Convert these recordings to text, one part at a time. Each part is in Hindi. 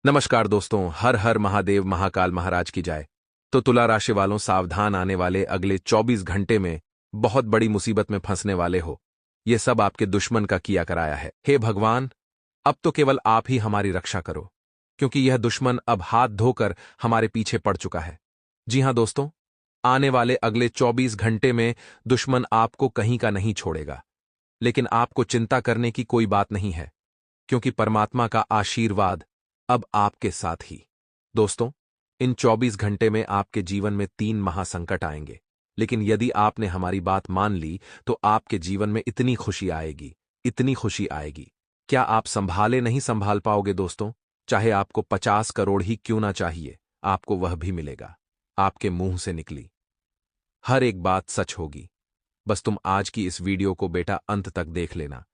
नमस्कार दोस्तों, हर हर महादेव महाकाल महाराज की जाए। तो तुला राशि वालों, सावधान, आने वाले अगले 24 घंटे में बहुत बड़ी मुसीबत में फंसने वाले हो। ये सब आपके दुश्मन का किया कराया है। हे भगवान, अब तो केवल आप ही हमारी रक्षा करो, क्योंकि यह दुश्मन अब हाथ धोकर हमारे पीछे पड़ चुका है। जी हां दोस्तों, आने वाले अगले 24 घंटे में दुश्मन आपको कहीं का नहीं छोड़ेगा। लेकिन आपको चिंता करने की कोई बात नहीं है, क्योंकि परमात्मा का आशीर्वाद अब आपके साथ ही। दोस्तों, इन 24 घंटे में आपके जीवन में 3 महासंकट आएंगे, लेकिन यदि आपने हमारी बात मान ली तो आपके जीवन में इतनी खुशी आएगी, इतनी खुशी आएगी। क्या आप संभाले नहीं संभाल पाओगे दोस्तों? चाहे आपको 50 करोड़ ही क्यों ना चाहिए, आपको वह भी मिलेगा। आपके मुंह से निकली हर एक बात सच होगी। बस तुम आज की इस वीडियो को बेटा अंत तक देख लेना,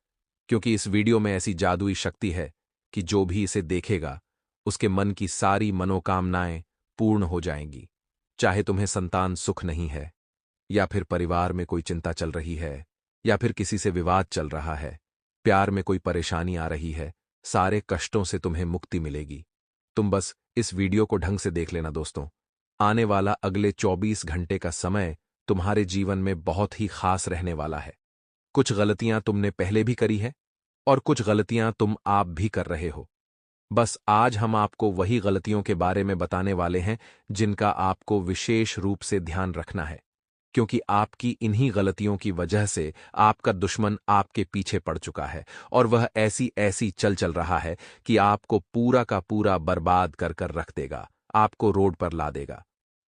क्योंकि इस वीडियो में ऐसी जादुई शक्ति है कि जो भी इसे देखेगा उसके मन की सारी मनोकामनाएं पूर्ण हो जाएंगी। चाहे तुम्हें संतान सुख नहीं है, या फिर परिवार में कोई चिंता चल रही है, या फिर किसी से विवाद चल रहा है, प्यार में कोई परेशानी आ रही है, सारे कष्टों से तुम्हें मुक्ति मिलेगी। तुम बस इस वीडियो को ढंग से देख लेना दोस्तों। आने वाला अगले 24 घंटे का समय तुम्हारे जीवन में बहुत ही खास रहने वाला है। कुछ गलतियां तुमने पहले भी करी है और कुछ गलतियां तुम आप भी कर रहे हो। बस आज हम आपको वही गलतियों के बारे में बताने वाले हैं जिनका आपको विशेष रूप से ध्यान रखना है, क्योंकि आपकी इन्हीं गलतियों की वजह से आपका दुश्मन आपके पीछे पड़ चुका है और वह ऐसी ऐसी चल चल रहा है कि आपको पूरा का पूरा बर्बाद कर कर रख देगा, आपको रोड पर ला देगा।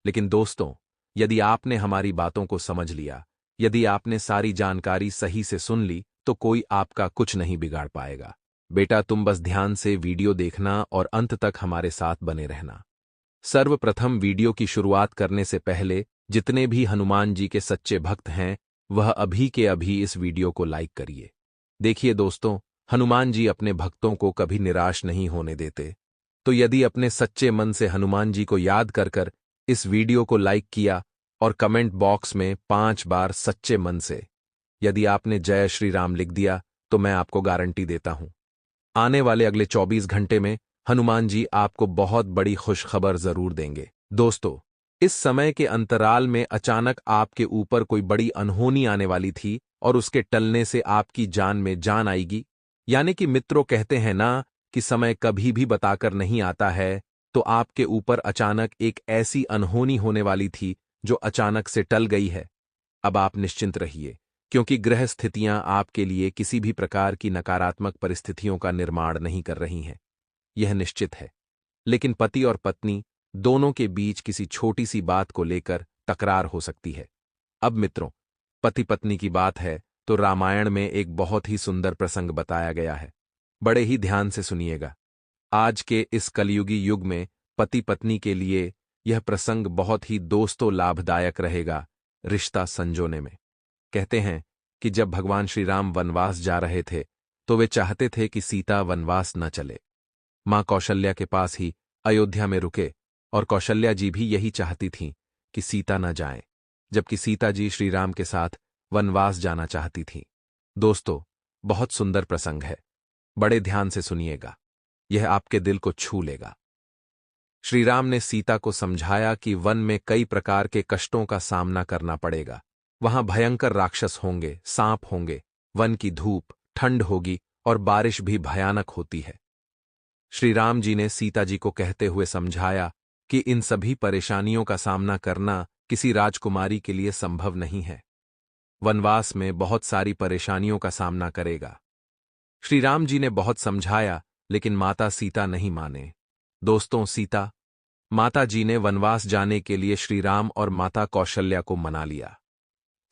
लेकिन दोस्तों, यदि आपने हमारी बातों को समझ लिया, यदि आपने सारी जानकारी सही से सुन ली, तो कोई आपका कुछ नहीं बिगाड़ पाएगा। बेटा, तुम बस ध्यान से वीडियो देखना और अंत तक हमारे साथ बने रहना। सर्वप्रथम वीडियो की शुरुआत करने से पहले जितने भी हनुमान जी के सच्चे भक्त हैं, वह अभी के अभी इस वीडियो को लाइक करिए। देखिए दोस्तों, हनुमान जी अपने भक्तों को कभी निराश नहीं होने देते। तो यदि अपने सच्चे मन से हनुमान जी को याद कर कर इस वीडियो को लाइक किया और कमेंट बॉक्स में 5 बार सच्चे मन से यदि आपने जय श्री राम लिख दिया, तो मैं आपको गारंटी देता हूं, आने वाले अगले 24 घंटे में हनुमान जी आपको बहुत बड़ी खुशखबर जरूर देंगे। दोस्तों, इस समय के अंतराल में अचानक आपके ऊपर कोई बड़ी अनहोनी आने वाली थी और उसके टलने से आपकी जान में जान आएगी। यानी कि मित्रों, कहते हैं ना कि समय कभी भी बताकर नहीं आता है, तो आपके ऊपर अचानक एक ऐसी अनहोनी होने वाली थी जो अचानक से टल गई है। अब आप निश्चिंत रहिए, क्योंकि ग्रह स्थितियां आपके लिए किसी भी प्रकार की नकारात्मक परिस्थितियों का निर्माण नहीं कर रही हैं, यह निश्चित है। लेकिन पति और पत्नी दोनों के बीच किसी छोटी सी बात को लेकर तकरार हो सकती है। अब मित्रों, पति पत्नी की बात है तो रामायण में एक बहुत ही सुंदर प्रसंग बताया गया है। बड़े ही ध्यान से सुनिएगा। आज के इस कलयुगी युग में पति पत्नी के लिए यह प्रसंग बहुत ही दोस्तों लाभदायक रहेगा रिश्ता संजोने में। कहते हैं कि जब भगवान श्री राम वनवास जा रहे थे, तो वे चाहते थे कि सीता वनवास न चले। मां कौशल्या के पास ही अयोध्या में रुके और कौशल्या जी भी यही चाहती थीं कि सीता न जाए, जबकि सीता जी श्री राम के साथ वनवास जाना चाहती थीं। दोस्तों, बहुत सुंदर प्रसंग है, बड़े ध्यान से सुनिएगा, यह आपके दिल को छू लेगा। श्री राम ने सीता को समझाया कि वन में कई प्रकार के कष्टों का सामना करना पड़ेगा। वहां भयंकर राक्षस होंगे, सांप होंगे, वन की धूप, ठंड होगी और बारिश भी भयानक होती है। श्री राम जी ने सीता जी को कहते हुए समझाया कि इन सभी परेशानियों का सामना करना किसी राजकुमारी के लिए संभव नहीं है। वनवास में बहुत सारी परेशानियों का सामना करेगा। श्री राम जी ने बहुत समझाया, लेकिन माता सीता नहीं माने। दोस्तों, माता जी ने वनवास जाने के लिए श्री राम और माता कौशल्या को मना लिया।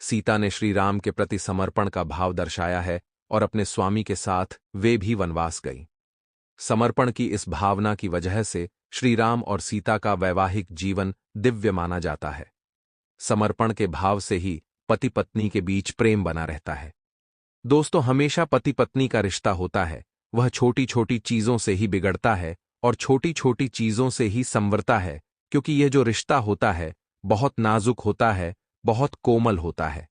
सीता ने श्री राम के प्रति समर्पण का भाव दर्शाया है और अपने स्वामी के साथ वे भी वनवास गईं। समर्पण की इस भावना की वजह से श्री राम और सीता का वैवाहिक जीवन दिव्य माना जाता है। समर्पण के भाव से ही पति पत्नी के बीच प्रेम बना रहता है। दोस्तों, हमेशा पति पत्नी का रिश्ता होता है, वह छोटी छोटी चीजों से ही बिगड़ता है और छोटी छोटी चीजों से ही संवरता है, क्योंकि यह जो रिश्ता होता है बहुत नाजुक होता है, बहुत कोमल होता है।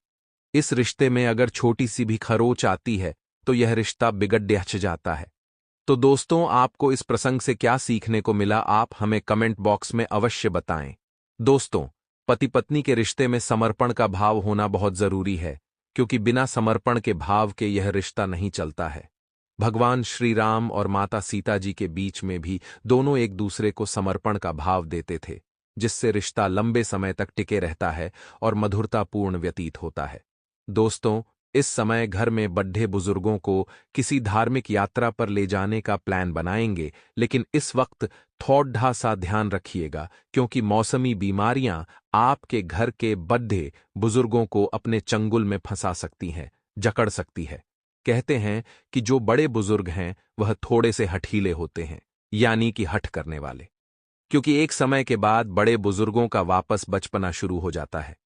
इस रिश्ते में अगर छोटी सी भी खरोच आती है तो यह रिश्ता बिगड़ जाता है। तो दोस्तों, आपको इस प्रसंग से क्या सीखने को मिला, आप हमें कमेंट बॉक्स में अवश्य बताएं। दोस्तों, पति पत्नी के रिश्ते में समर्पण का भाव होना बहुत जरूरी है, क्योंकि बिना समर्पण के भाव के यह रिश्ता नहीं चलता है। भगवान श्री राम और माता सीता जी के बीच में भी दोनों एक दूसरे को समर्पण का भाव देते थे, जिससे रिश्ता लंबे समय तक टिके रहता है और मधुरतापूर्ण व्यतीत होता है। दोस्तों, इस समय घर में बड्ढे बुजुर्गों को किसी धार्मिक यात्रा पर ले जाने का प्लान बनाएंगे, लेकिन इस वक्त थोड़ा सा ध्यान रखिएगा, क्योंकि मौसमी बीमारियां आपके घर के बड्ढे बुजुर्गों को अपने चंगुल में फंसा सकती हैं, जकड़ सकती है। कहते हैं कि जो बड़े बुजुर्ग हैं वह थोड़े से हठीले होते हैं, यानी कि हठ करने वाले, क्योंकि एक समय के बाद बड़े बुजुर्गों का वापस बचपना शुरू हो जाता है।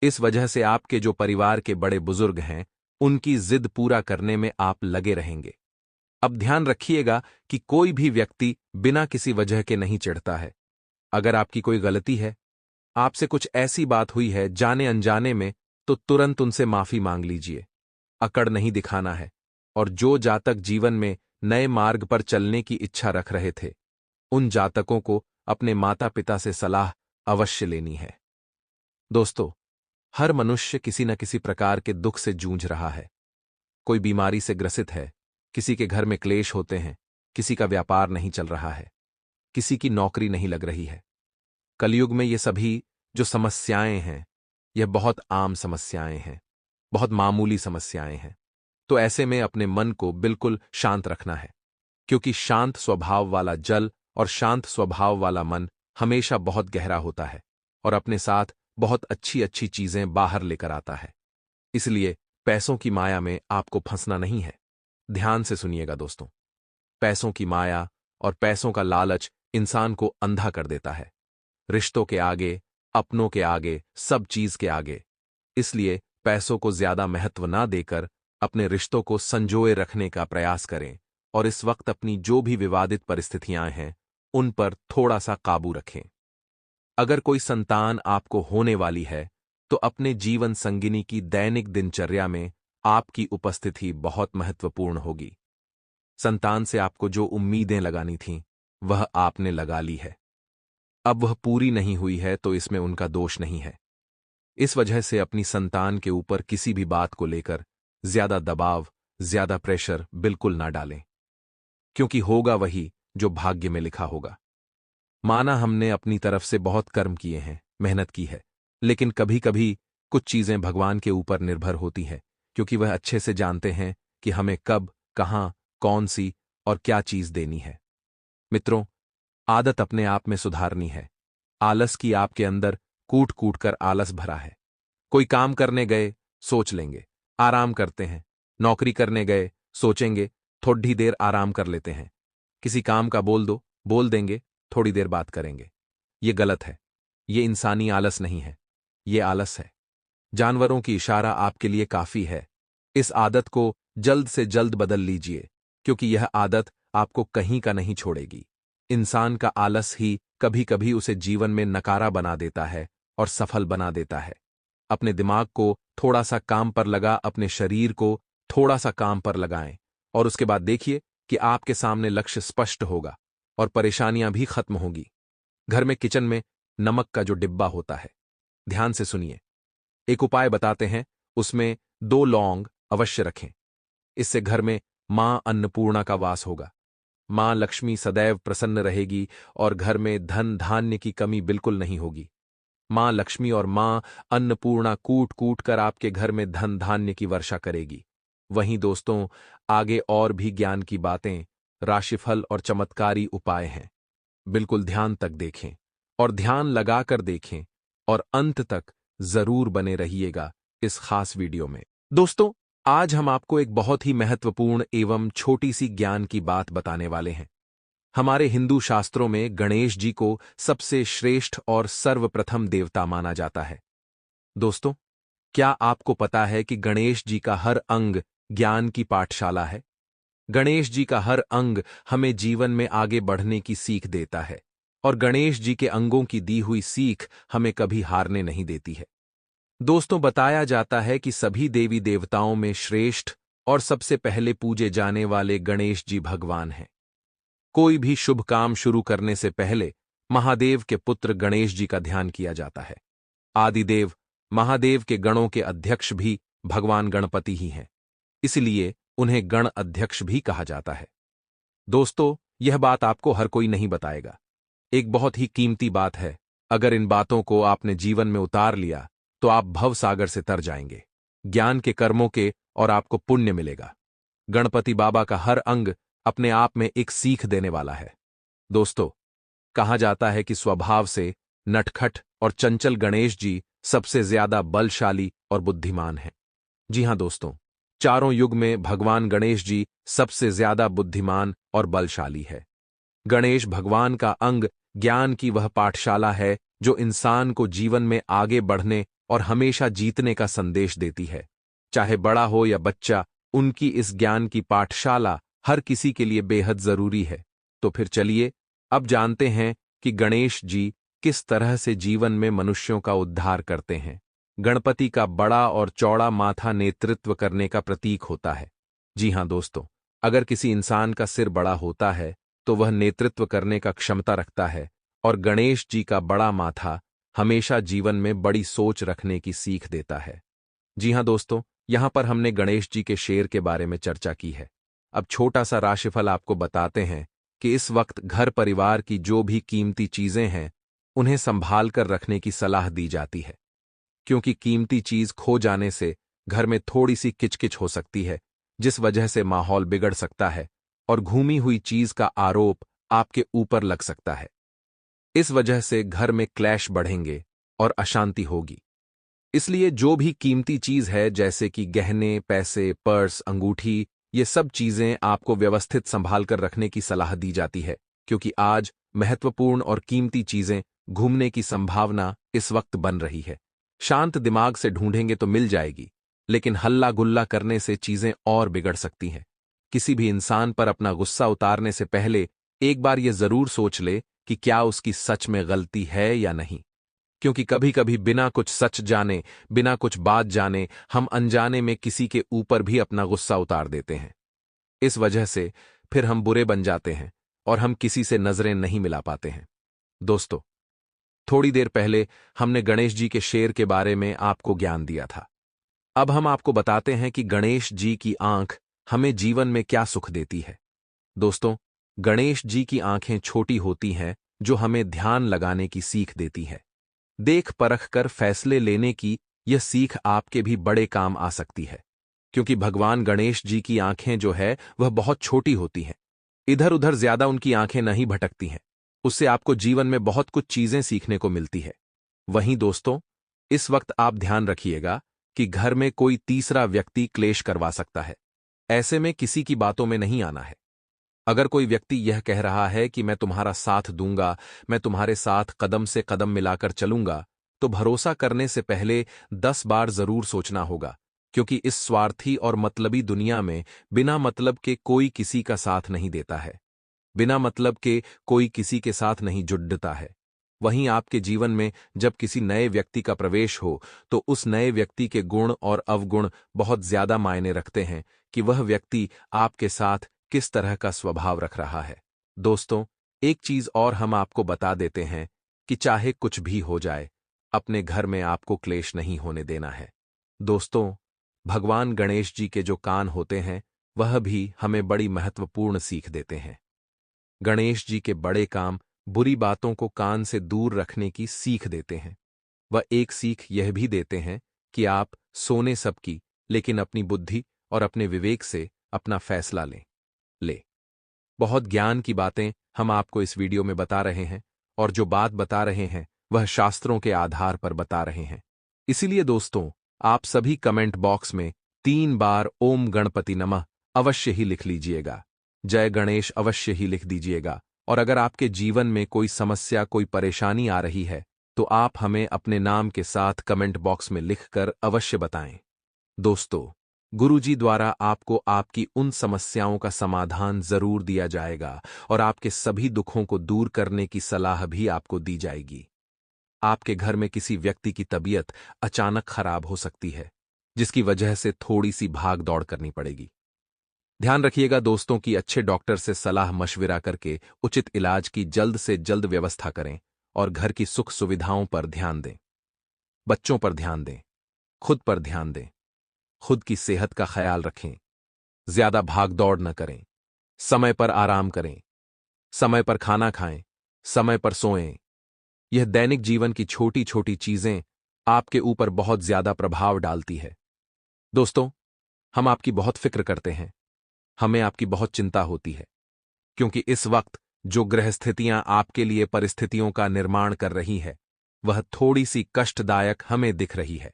इस वजह से आपके जो परिवार के बड़े बुजुर्ग हैं, उनकी जिद पूरा करने में आप लगे रहेंगे। अब ध्यान रखिएगा कि कोई भी व्यक्ति बिना किसी वजह के नहीं चिढ़ता है। अगर आपकी कोई गलती है, आपसे कुछ ऐसी बात हुई है जाने अनजाने में, तो तुरंत उनसे माफी मांग लीजिए। अकड़ नहीं दिखाना है। और जो जातक जीवन में नए मार्ग पर चलने की इच्छा रख रहे थे, उन जातकों को अपने माता पिता से सलाह अवश्य लेनी है। दोस्तों, हर मनुष्य किसी न किसी प्रकार के दुख से जूझ रहा है। कोई बीमारी से ग्रसित है, किसी के घर में क्लेश होते हैं, किसी का व्यापार नहीं चल रहा है, किसी की नौकरी नहीं लग रही है। कलयुग में ये सभी जो समस्याएं हैं, यह बहुत आम समस्याएं हैं, बहुत मामूली समस्याएं हैं। तो ऐसे में अपने मन को बिल्कुल शांत रखना है, क्योंकि शांत स्वभाव वाला जल और शांत स्वभाव वाला मन हमेशा बहुत गहरा होता है और अपने साथ बहुत अच्छी अच्छी चीजें बाहर लेकर आता है। इसलिए पैसों की माया में आपको फंसना नहीं है। ध्यान से सुनिएगा दोस्तों, पैसों की माया और पैसों का लालच इंसान को अंधा कर देता है, रिश्तों के आगे, अपनों के आगे, सब चीज के आगे। इसलिए पैसों को ज्यादा महत्व ना देकर अपने रिश्तों को संजोए रखने का प्रयास करें और इस वक्त अपनी जो भी विवादित परिस्थितियां हैं, उन पर थोड़ा सा काबू रखें। अगर कोई संतान आपको होने वाली है, तो अपने जीवन संगिनी की दैनिक दिनचर्या में आपकी उपस्थिति बहुत महत्वपूर्ण होगी। संतान से आपको जो उम्मीदें लगानी थीं, वह आपने लगा ली है। अब वह पूरी नहीं हुई है तो इसमें उनका दोष नहीं है। इस वजह से अपनी संतान के ऊपर किसी भी बात को लेकर ज्यादा दबाव, ज्यादा प्रेशर बिल्कुल ना डालें, क्योंकि होगा वही जो भाग्य में लिखा होगा। माना हमने अपनी तरफ से बहुत कर्म किए हैं, मेहनत की है, लेकिन कभी कभी कुछ चीजें भगवान के ऊपर निर्भर होती हैं, क्योंकि वह अच्छे से जानते हैं कि हमें कब, कहां, कौन सी और क्या चीज देनी है। मित्रों, आदत अपने आप में सुधारनी है। आलस की आपके अंदर कूट कूट कर आलस भरा है। कोई काम करने गए, सोच लेंगे, आराम करते हैं। नौकरी करने गए, सोचेंगे, थोड़ी देर आराम कर लेते हैं। किसी काम का बोल दो, बोल देंगे, थोड़ी देर बात करेंगे। ये गलत है। ये इंसानी आलस नहीं है, ये आलस है। जानवरों की इशारा आपके लिए काफी है। इस आदत को जल्द से जल्द बदल लीजिए, क्योंकि यह आदत आपको कहीं का नहीं छोड़ेगी। इंसान का आलस ही कभी कभी उसे जीवन में नकारा बना देता है और सफल बना देता है। अपने दिमाग को थोड़ा सा काम पर लगा, अपने शरीर को थोड़ा सा काम पर लगाएं और उसके बाद देखिए कि आपके सामने लक्ष्य स्पष्ट होगा और परेशानियां भी खत्म होंगी। घर में किचन में नमक का जो डिब्बा होता है, ध्यान से सुनिए। एक उपाय बताते हैं, उसमें 2 लौंग अवश्य रखें। इससे घर में मां अन्नपूर्णा का वास होगा। मां लक्ष्मी सदैव प्रसन्न रहेगी और घर में धन धान्य की कमी बिल्कुल नहीं होगी। मां लक्ष्मी और मां अन्नपूर्णा कूट कूट कर आपके घर में धन धान्य की वर्षा करेगी। वहीं दोस्तों, आगे और भी ज्ञान की बातें, राशिफल और चमत्कारी उपाय हैं। बिल्कुल ध्यान तक देखें और ध्यान लगाकर देखें और अंत तक जरूर बने रहिएगा इस खास वीडियो में। दोस्तों, आज हम आपको एक बहुत ही महत्वपूर्ण एवं छोटी सी ज्ञान की बात बताने वाले हैं। हमारे हिंदू शास्त्रों में गणेश जी को सबसे श्रेष्ठ और सर्वप्रथम देवता माना जाता है। दोस्तों, क्या आपको पता है कि गणेश जी का हर अंग ज्ञान की पाठशाला है? गणेश जी का हर अंग हमें जीवन में आगे बढ़ने की सीख देता है और गणेश जी के अंगों की दी हुई सीख हमें कभी हारने नहीं देती है। दोस्तों, बताया जाता है कि सभी देवी देवताओं में श्रेष्ठ और सबसे पहले पूजे जाने वाले गणेश जी भगवान हैं। कोई भी शुभ काम शुरू करने से पहले महादेव के पुत्र गणेश जी का ध्यान किया जाता है। आदिदेव महादेव के गणों के अध्यक्ष भी भगवान गणपति ही हैं, इसलिए उन्हें गण अध्यक्ष भी कहा जाता है। दोस्तों, यह बात आपको हर कोई नहीं बताएगा। एक बहुत ही कीमती बात है। अगर इन बातों को आपने जीवन में उतार लिया तो आप भवसागर से तर जाएंगे, ज्ञान के कर्मों के, और आपको पुण्य मिलेगा। गणपति बाबा का हर अंग अपने आप में एक सीख देने वाला है। दोस्तों, कहा जाता है कि स्वभाव से नटखट और चंचल गणेश जी सबसे ज्यादा बलशाली और बुद्धिमान हैं। जी हां दोस्तों, चारों युग में भगवान गणेश जी सबसे ज्यादा बुद्धिमान और बलशाली है। गणेश भगवान का अंग ज्ञान की वह पाठशाला है जो इंसान को जीवन में आगे बढ़ने और हमेशा जीतने का संदेश देती है। चाहे बड़ा हो या बच्चा, उनकी इस ज्ञान की पाठशाला हर किसी के लिए बेहद जरूरी है। तो फिर चलिए अब जानते हैं कि गणेश जी किस तरह से जीवन में मनुष्यों का उद्धार करते हैं। गणपति का बड़ा और चौड़ा माथा नेतृत्व करने का प्रतीक होता है। जी हां दोस्तों, अगर किसी इंसान का सिर बड़ा होता है तो वह नेतृत्व करने का क्षमता रखता है, और गणेश जी का बड़ा माथा हमेशा जीवन में बड़ी सोच रखने की सीख देता है। जी हां दोस्तों, यहां पर हमने गणेश जी के शेर के बारे में चर्चा की है। अब छोटा सा राशिफल आपको बताते हैं कि इस वक्त घर परिवार की जो भी कीमती चीजें हैं उन्हें संभाल कर रखने की सलाह दी जाती है, क्योंकि कीमती चीज खो जाने से घर में थोड़ी सी किचकिच हो सकती है, जिस वजह से माहौल बिगड़ सकता है और घूमी हुई चीज का आरोप आपके ऊपर लग सकता है। इस वजह से घर में क्लैश बढ़ेंगे और अशांति होगी। इसलिए जो भी कीमती चीज है, जैसे कि गहने, पैसे, पर्स, अंगूठी, ये सब चीजें आपको व्यवस्थित संभाल कर रखने की सलाह दी जाती है, क्योंकि आज महत्वपूर्ण और कीमती चीजें घूमने की संभावना इस वक्त बन रही है। शांत दिमाग से ढूंढेंगे तो मिल जाएगी, लेकिन हल्ला गुल्ला करने से चीजें और बिगड़ सकती हैं। किसी भी इंसान पर अपना गुस्सा उतारने से पहले एक बार यह जरूर सोच ले कि क्या उसकी सच में गलती है या नहीं, क्योंकि कभी कभी बिना कुछ सच जाने, बिना कुछ बात जाने, हम अनजाने में किसी के ऊपर भी अपना गुस्सा उतार देते हैं। इस वजह से फिर हम बुरे बन जाते हैं और हम किसी से नजरें नहीं मिला पाते हैं। दोस्तों, थोड़ी देर पहले हमने गणेश जी के शेर के बारे में आपको ज्ञान दिया था। अब हम आपको बताते हैं कि गणेश जी की आंख हमें जीवन में क्या सुख देती है। दोस्तों, गणेश जी की आंखें छोटी होती हैं, जो हमें ध्यान लगाने की सीख देती है। देख परख कर फैसले लेने की यह सीख आपके भी बड़े काम आ सकती है, क्योंकि भगवान गणेश जी की आंखें जो है वह बहुत छोटी होती हैं। इधर उधर ज्यादा उनकी आंखें नहीं भटकती हैं। उससे आपको जीवन में बहुत कुछ चीजें सीखने को मिलती है। वहीं दोस्तों, इस वक्त आप ध्यान रखिएगा कि घर में कोई तीसरा व्यक्ति क्लेश करवा सकता है। ऐसे में किसी की बातों में नहीं आना है। अगर कोई व्यक्ति यह कह रहा है कि मैं तुम्हारा साथ दूंगा, मैं तुम्हारे साथ कदम से कदम मिलाकर चलूंगा, तो भरोसा करने से पहले 10 बार जरूर सोचना होगा, क्योंकि इस स्वार्थी और मतलबी दुनिया में बिना मतलब के कोई किसी का साथ नहीं देता है। बिना मतलब के कोई किसी के साथ नहीं जुड़ता है। वहीं आपके जीवन में जब किसी नए व्यक्ति का प्रवेश हो, तो उस नए व्यक्ति के गुण और अवगुण बहुत ज्यादा मायने रखते हैं कि वह व्यक्ति आपके साथ किस तरह का स्वभाव रख रहा है। दोस्तों, एक चीज और हम आपको बता देते हैं कि चाहे कुछ भी हो जाए, अपने घर में आपको क्लेश नहीं होने देना है। दोस्तों, भगवान गणेश जी के जो कान होते हैं वह भी हमें बड़ी महत्वपूर्ण सीख देते हैं। गणेश जी के बड़े काम बुरी बातों को कान से दूर रखने की सीख देते हैं। वह एक सीख यह भी देते हैं कि आप सोने सबकी, लेकिन अपनी बुद्धि और अपने विवेक से अपना फैसला लें। बहुत ज्ञान की बातें हम आपको इस वीडियो में बता रहे हैं, और जो बात बता रहे हैं वह शास्त्रों के आधार पर बता रहे हैं। इसीलिए दोस्तों, आप सभी कमेंट बॉक्स में 3 बार ओम गणपति नमः अवश्य ही लिख लीजिएगा। जय गणेश अवश्य ही लिख दीजिएगा। और अगर आपके जीवन में कोई समस्या, कोई परेशानी आ रही है, तो आप हमें अपने नाम के साथ कमेंट बॉक्स में लिखकर अवश्य बताएं। दोस्तों, गुरुजी द्वारा आपको आपकी उन समस्याओं का समाधान जरूर दिया जाएगा और आपके सभी दुखों को दूर करने की सलाह भी आपको दी जाएगी। आपके घर में किसी व्यक्ति की तबीयत अचानक खराब हो सकती है, जिसकी वजह से थोड़ी सी भाग दौड़ करनी पड़ेगी। ध्यान रखिएगा दोस्तों कि अच्छे डॉक्टर से सलाह मशविरा करके उचित इलाज की जल्द से जल्द व्यवस्था करें और घर की सुख सुविधाओं पर ध्यान दें। बच्चों पर ध्यान दें, खुद पर ध्यान दें, खुद की सेहत का ख्याल रखें, ज्यादा भाग दौड़ न करें, समय पर आराम करें, समय पर खाना खाएं, समय पर सोएं। यह दैनिक जीवन की छोटी छोटी चीजें आपके ऊपर बहुत ज्यादा प्रभाव डालती है। दोस्तों, हम आपकी बहुत फिक्र करते हैं, हमें आपकी बहुत चिंता होती है, क्योंकि इस वक्त जो ग्रह स्थितियां आपके लिए परिस्थितियों का निर्माण कर रही है, वह थोड़ी सी कष्टदायक हमें दिख रही है।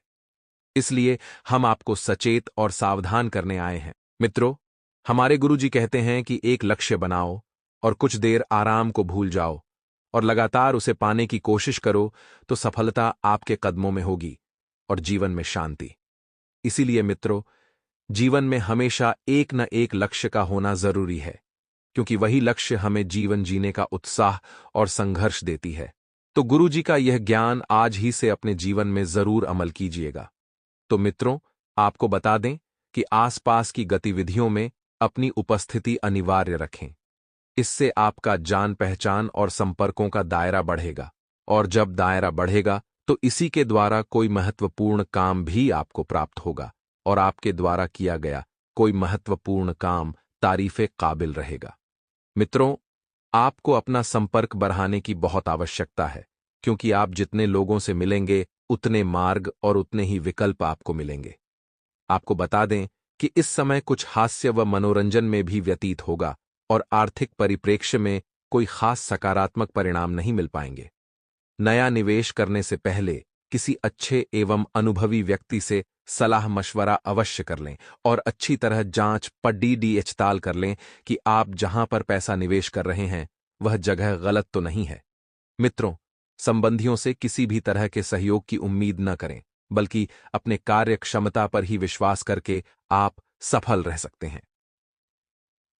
इसलिए हम आपको सचेत और सावधान करने आए हैं। मित्रों, हमारे गुरुजी कहते हैं कि एक लक्ष्य बनाओ और कुछ देर आराम को भूल जाओ और लगातार उसे पाने की कोशिश करो तो सफलता आपके कदमों में होगी और जीवन में शांति। इसीलिए मित्रों, जीवन में हमेशा एक न एक लक्ष्य का होना जरूरी है, क्योंकि वही लक्ष्य हमें जीवन जीने का उत्साह और संघर्ष देती है। तो गुरुजी का यह ज्ञान आज ही से अपने जीवन में जरूर अमल कीजिएगा। तो मित्रों, आपको बता दें कि आसपास की गतिविधियों में अपनी उपस्थिति अनिवार्य रखें। इससे आपका जान पहचान और संपर्कों का दायरा बढ़ेगा, और जब दायरा बढ़ेगा तो इसी के द्वारा कोई महत्वपूर्ण काम भी आपको प्राप्त होगा और आपके द्वारा किया गया कोई महत्वपूर्ण काम तारीफे काबिल रहेगा। मित्रों, आपको अपना संपर्क बढ़ाने की बहुत आवश्यकता है, क्योंकि आप जितने लोगों से मिलेंगे उतने मार्ग और उतने ही विकल्प आपको मिलेंगे। आपको बता दें कि इस समय कुछ हास्य व मनोरंजन में भी व्यतीत होगा और आर्थिक परिप्रेक्ष्य में कोई खास सकारात्मक परिणाम नहीं मिल पाएंगे। नया निवेश करने से पहले किसी अच्छे एवं अनुभवी व्यक्ति से सलाह मशवरा अवश्य कर लें और अच्छी तरह जांच पड़ताल कर लें कि आप जहां पर पैसा निवेश कर रहे हैं वह जगह गलत तो नहीं है। मित्रों, संबंधियों से किसी भी तरह के सहयोग की उम्मीद न करें, बल्कि अपने कार्य क्षमता पर ही विश्वास करके आप सफल रह सकते हैं।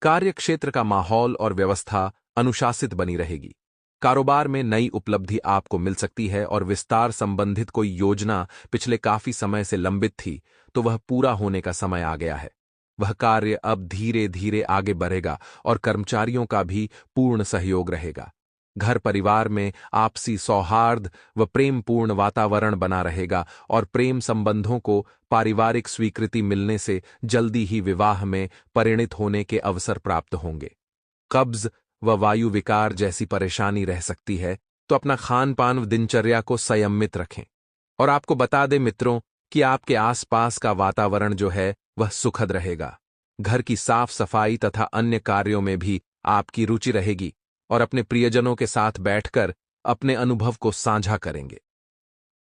कार्यक्षेत्र का माहौल और व्यवस्था अनुशासित बनी रहेगी। कारोबार में नई उपलब्धि आपको मिल सकती है और विस्तार संबंधित कोई योजना पिछले काफी समय से लंबित थी तो वह पूरा होने का समय आ गया है। वह कार्य अब धीरे धीरे आगे बढ़ेगा और कर्मचारियों का भी पूर्ण सहयोग रहेगा। घर परिवार में आपसी सौहार्द व प्रेमपूर्ण वातावरण बना रहेगा और प्रेम संबंधों को पारिवारिक स्वीकृति मिलने से जल्दी ही विवाह में परिणित होने के अवसर प्राप्त होंगे। कब्ज व वायु विकार जैसी परेशानी रह सकती है, तो अपना खान पान व दिनचर्या को संयमित रखें। और आपको बता दें मित्रों कि आपके आसपास का वातावरण जो है वह सुखद रहेगा। घर की साफ सफाई तथा अन्य कार्यों में भी आपकी रुचि रहेगी और अपने प्रियजनों के साथ बैठकर अपने अनुभव को साझा करेंगे।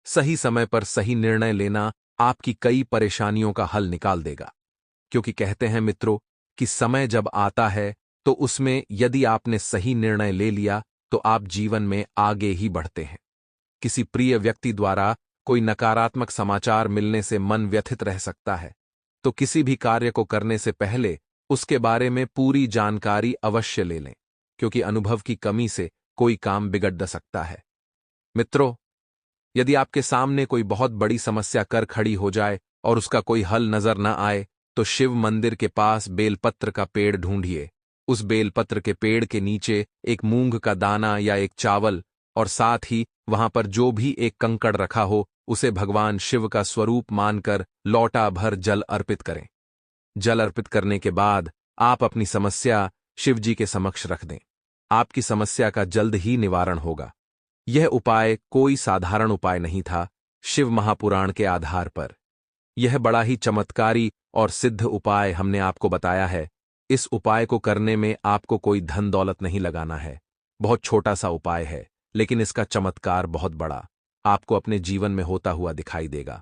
सही समय पर सही निर्णय लेना आपकी कई परेशानियों का हल निकाल देगा, क्योंकि कहते हैं मित्रों कि समय जब आता है तो उसमें यदि आपने सही निर्णय ले लिया तो आप जीवन में आगे ही बढ़ते हैं। किसी प्रिय व्यक्ति द्वारा कोई नकारात्मक समाचार मिलने से मन व्यथित रह सकता है, तो किसी भी कार्य को करने से पहले उसके बारे में पूरी जानकारी अवश्य ले लें, क्योंकि अनुभव की कमी से कोई काम बिगड़ सकता है। मित्रों, यदि आपके सामने कोई बहुत बड़ी समस्या कर खड़ी हो जाए और उसका कोई हल नजर न आए, तो शिव मंदिर के पास बेलपत्र का पेड़ ढूंढिए। उस बेलपत्र के पेड़ के नीचे एक मूंग का दाना या एक चावल और साथ ही वहां पर जो भी एक कंकड़ रखा हो उसे भगवान शिव का स्वरूप मानकर लौटा भर जल अर्पित करें। जल अर्पित करने के बाद आप अपनी समस्या शिव जी के समक्ष रख दें। आपकी समस्या का जल्द ही निवारण होगा। यह उपाय कोई साधारण उपाय नहीं था। शिव महापुराण के आधार पर यह बड़ा ही चमत्कारी और सिद्ध उपाय हमने आपको बताया है। इस उपाय को करने में आपको कोई धन दौलत नहीं लगाना है। बहुत छोटा सा उपाय है, लेकिन इसका चमत्कार बहुत बड़ा आपको अपने जीवन में होता हुआ दिखाई देगा।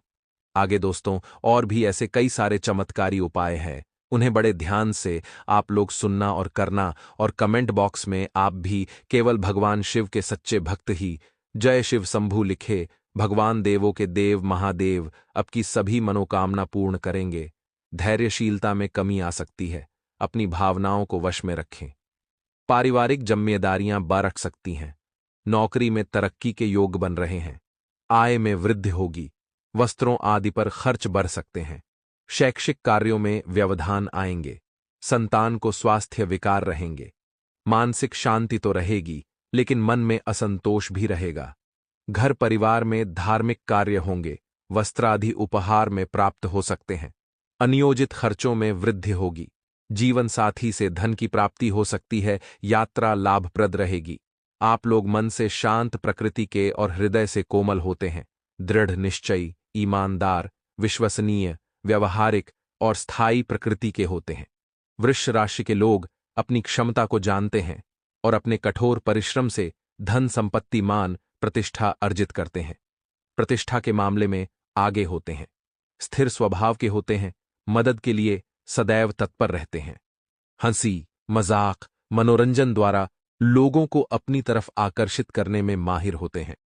आगे दोस्तों और भी ऐसे कई सारे चमत्कारी उपाय हैं, उन्हें बड़े ध्यान से आप लोग सुनना और करना, और कमेंट बॉक्स में आप भी केवल भगवान शिव के सच्चे भक्त ही जय शिव शंभू लिखे भगवान देवों के देव महादेव आपकी सभी मनोकामना पूर्ण करेंगे। धैर्यशीलता में कमी आ सकती है, अपनी भावनाओं को वश में रखें। पारिवारिक जिम्मेदारियां बरक सकती हैं। नौकरी में तरक्की के योग बन रहे हैं। आय में वृद्धि होगी। वस्त्रों आदि पर खर्च बढ़ सकते हैं। शैक्षिक कार्यों में व्यवधान आएंगे। संतान को स्वास्थ्य विकार रहेंगे। मानसिक शांति तो रहेगी, लेकिन मन में असंतोष भी रहेगा। घर परिवार में धार्मिक कार्य होंगे, वस्त्रादि उपहार में प्राप्त हो सकते हैं। अनियोजित खर्चों में वृद्धि होगी। जीवन साथी से धन की प्राप्ति हो सकती है, यात्रा लाभप्रद रहेगी। आप लोग मन से शांत प्रकृति के और हृदय से कोमल होते हैं। दृढ़ निश्चयी, ईमानदार, विश्वसनीय, व्यवहारिक और स्थायी प्रकृति के होते हैं। वृष राशि के लोग अपनी क्षमता को जानते हैं और अपने कठोर परिश्रम से धन संपत्ति मान प्रतिष्ठा अर्जित करते हैं। प्रतिष्ठा के मामले में आगे होते हैं। स्थिर स्वभाव के होते हैं। मदद के लिए सदैव तत्पर रहते हैं। हंसी, मजाक, मनोरंजन द्वारा लोगों को अपनी तरफ आकर्षित करने में माहिर होते हैं।